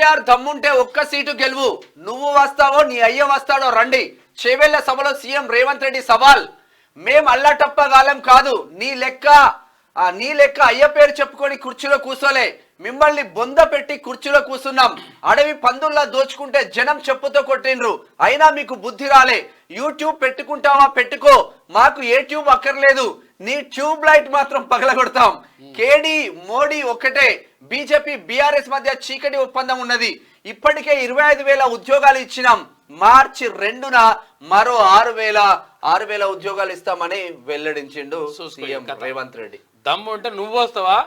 కేటీఆర్ దమ్ముంటే ఒక్క సీటు గెలువు, నువ్వు వస్తావో నీ అయ్య వస్తాడో రండి. చేవెళ్ల సభలో సీఎం రేవంత్ రెడ్డి సవాల్. మేం అల్లటప్పగాలం కాదు, నీ లెక్క అయ్య పేరు చెప్పుకొని కుర్చీలో కూర్చోలే, మిమ్మల్ని బొంద పెట్టి కుర్చీలో కూర్చున్నాం. అడవి పందుల్లా దోచుకుంటే జనం చెప్పుతో కొట్టిండ్రు, అయినా మీకు బుద్ధి రాలే. యూట్యూబ్ పెట్టుకుంటావా పెట్టుకో, మాకు ఏ ట్యూబ్ అక్కర్లేదు, నీ ట్యూబ్ లైట్ మాత్రం పగలగొడతాం. కేడీ మోడీ ఒక్కటే, బీజేపీ బీఆర్ఎస్ మధ్య చీకటి ఒప్పందం ఉన్నది. ఇప్పటికే 25,000 ఉద్యోగాలు ఇచ్చినాం. మార్చి 2న మరో 6,000 ఉద్యోగాలు ఇస్తామని వెల్లడించిండు సీఎం రేవంత్ రెడ్డి. దమ్ము అంటే నువ్వు వస్తావా,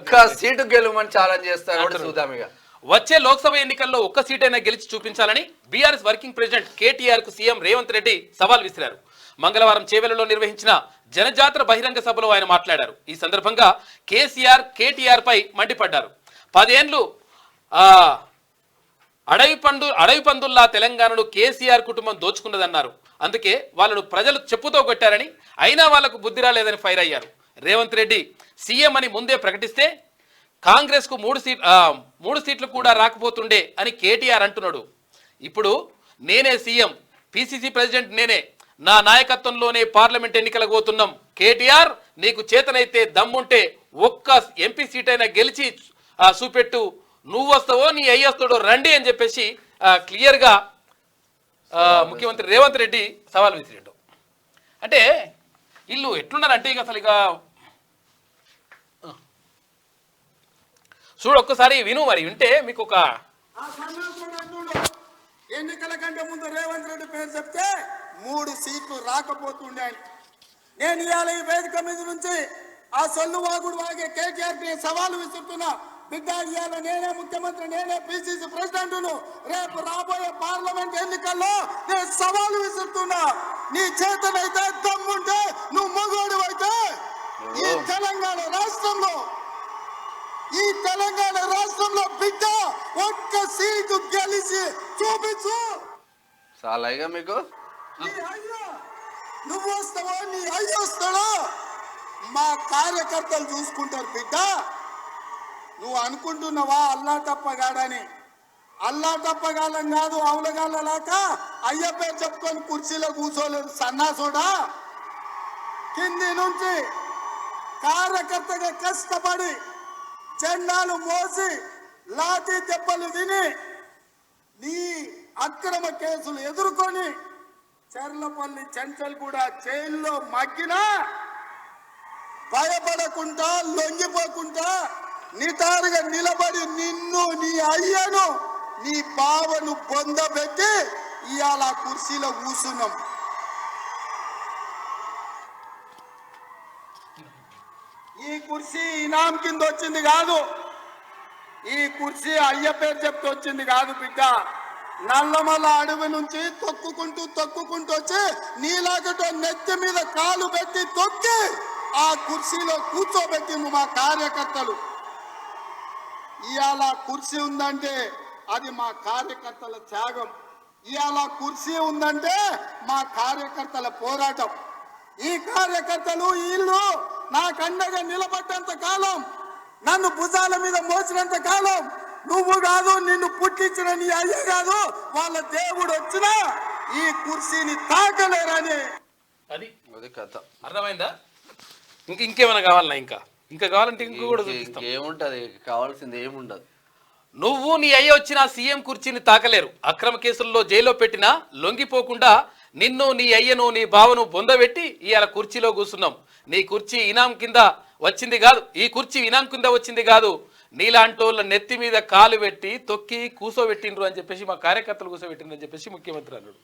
ఒక్క సీటు గెలువమని ఛాలెంజ్ చేస్తాడు. చూద్దాం ఇక వచ్చే లోక్సభ ఎన్నికల్లో ఒక్క సీటైనా గెలిచి చూపించాలని బీఆర్ఎస్ వర్కింగ్ ప్రెసిడెంట్ కేటీఆర్ కు సీఎం రేవంత్ రెడ్డి సవాల్ విసిరారు. మంగళవారం చేవెళ్లలో నిర్వహించిన జనజాతర బహిరంగ సభలో ఆయన మాట్లాడారు. ఈ సందర్భంగా కేటీఆర్ పై మండిపడ్డారు. 10 ఏళ్లు అడవి పందుల్లా తెలంగాణను కేసీఆర్ కుటుంబం దోచుకున్నదన్నారు. అందుకే వాళ్ళను ప్రజలు చెప్పుతో కొట్టారని, అయినా వాళ్లకు బుద్ధి రాలేదని ఫైర్ అయ్యారు. రేవంత్ రెడ్డి సీఎం అని ముందే ప్రకటిస్తే కాంగ్రెస్ కు 3 సీట్లు కూడా రాకపోతుండే అని కేటీఆర్ అంటున్నాడు. ఇప్పుడు నేనే సీఎం, పిసిసి ప్రెసిడెంట్ నేనే, నా నాయకత్వంలోనే పార్లమెంట్ ఎన్నికలకు పోతున్నాం. కేటీఆర్ నీకు చేతనైతే దమ్ముంటే ఒక్క ఎంపీ సీట్ అయినా గెలిచి చూపెట్టు, నువ్వు వస్తావో నీ అయ్యేస్తాడో రండి అని చెప్పేసి క్లియర్ గా ముఖ్యమంత్రి రేవంత్ రెడ్డి సవాల్ విసిరాడు. అంటే వీళ్ళు ఎట్లున్నారంటే ఇక అసలు చూడు ఒక్కసారి విను, మరి వింటే మీకు ఒక ఎన్నికల కంటే ముందు రేవంత్ రెడ్డి పేరు చెప్తే 3 సీట్లు రాకపోతుండే. నేను ఇవాళ ఈ వేదిక మీద నుంచి ఆ సొల్లు వాగుడు వాగే కేటీఆర్ సవాలు విసురుతున్నా. బిడ్డ, ఇవాళ నేనే ముఖ్యమంత్రి, నేనే పిసిసి ప్రెసిడెంట్ను. రేపు రాబోయే పార్లమెంట్ ఎన్నికల్లో నేను సవాలు విసురుతున్నా. నీ చేతనైతే దమ్ముంటే, నువ్వు మొగోడు అయితే ఈ తెలంగాణ రాష్ట్రంలో బిడ్డ ఒక్క సీటు గెలిచి చూపించు. చాలాగా మీకు నువ్వు వస్తావో నీ అయ్య వస్తాడో మా కార్యకర్తలు చూసుకుంటారు. బిడ్డ, నువ్వు అనుకుంటున్నావా అల్లా తప్పగాడని? అల్లా తప్పగాలం కాదు, అవులగాళ్ళలాక అయ్య పేరు చెప్పుకొని కుర్చీలో కూర్చోలేదు సన్నాసోడా. కింది నుంచి కార్యకర్తగా కష్టపడి జెండాలు మోసి లాఠీ దెబ్బలు తిని నీ అక్రమ కేసులు ఎదుర్కొని చెర్లపల్లి చెంచల్ కూడా జైల్లో మగ్గినా భయపడకుండా లొంగిపోకుండా నిటారుగా నిలబడి నిన్ను, నీ అయ్యను, నీ బావను పొందబెట్టి ఇవాళ కుర్చీలో కూర్చున్నాం. ఈ కుర్చీ ఇనాం కింద వచ్చింది కాదు, ఈ కుర్చీ అయ్య పేరు చెప్తూ వచ్చింది కాదు బిడ్డ. నల్లమల్ల అడవి నుంచి తొక్కుకుంటూ వచ్చి నీలాగటో నెత్తి మీద కాలు పెట్టి తొక్కి ఆ కుర్చీలో కూర్చోబెట్టింది మా కార్యకర్తలు. ఇవాళ కుర్చీ ఉందంటే అది మా కార్యకర్తల త్యాగం. ఇవాళ కుర్చీ ఉందంటే మా కార్యకర్తల పోరాటం. ఈ కార్యకర్తలు వీళ్ళు నాకు అండగా నిలబడ్డంత కాలం, నన్ను భుజాల మీద మోసినంత కాలం, నువ్వు కాదు, నిన్ను పుట్టించిన నీ అయ్య కాదు, వాళ్ళ దేవుడు వచ్చినా ఈ కుర్చీని తాకలేరని. అది కథ అర్థమైందా? ఇంకేమైనా కావాలన్నా? ఇంకా కావాలంటే ఇంకో కూడా చూపిస్తాం. ఏముంటది, కావాల్సింది ఏముండదు. నువ్వు నీ అయ్య వచ్చిన సీఎం కుర్చీని తాకలేరు. అక్రమ కేసుల్లో జైల్లో పెట్టినా లొంగిపోకుండా నిన్ను, నీ అయ్యను, నీ బావను బొందబెట్టి ఇవాళ కుర్చీలో కూర్చున్నాం. నీ కుర్చీ ఇనాం కింద వచ్చింది కాదు, ఈ కుర్చీ ఇనాం కింద వచ్చింది కాదు, నీలాంటోళ్ళ నెత్తి మీద కాలు పెట్టి తొక్కి కూసోబెట్టిండ్రు అని చెప్పేసి, మా కార్యకర్తలు కూసోబెట్టిండ్రు అని చెప్పేసి ముఖ్యమంత్రి అన్నాడు.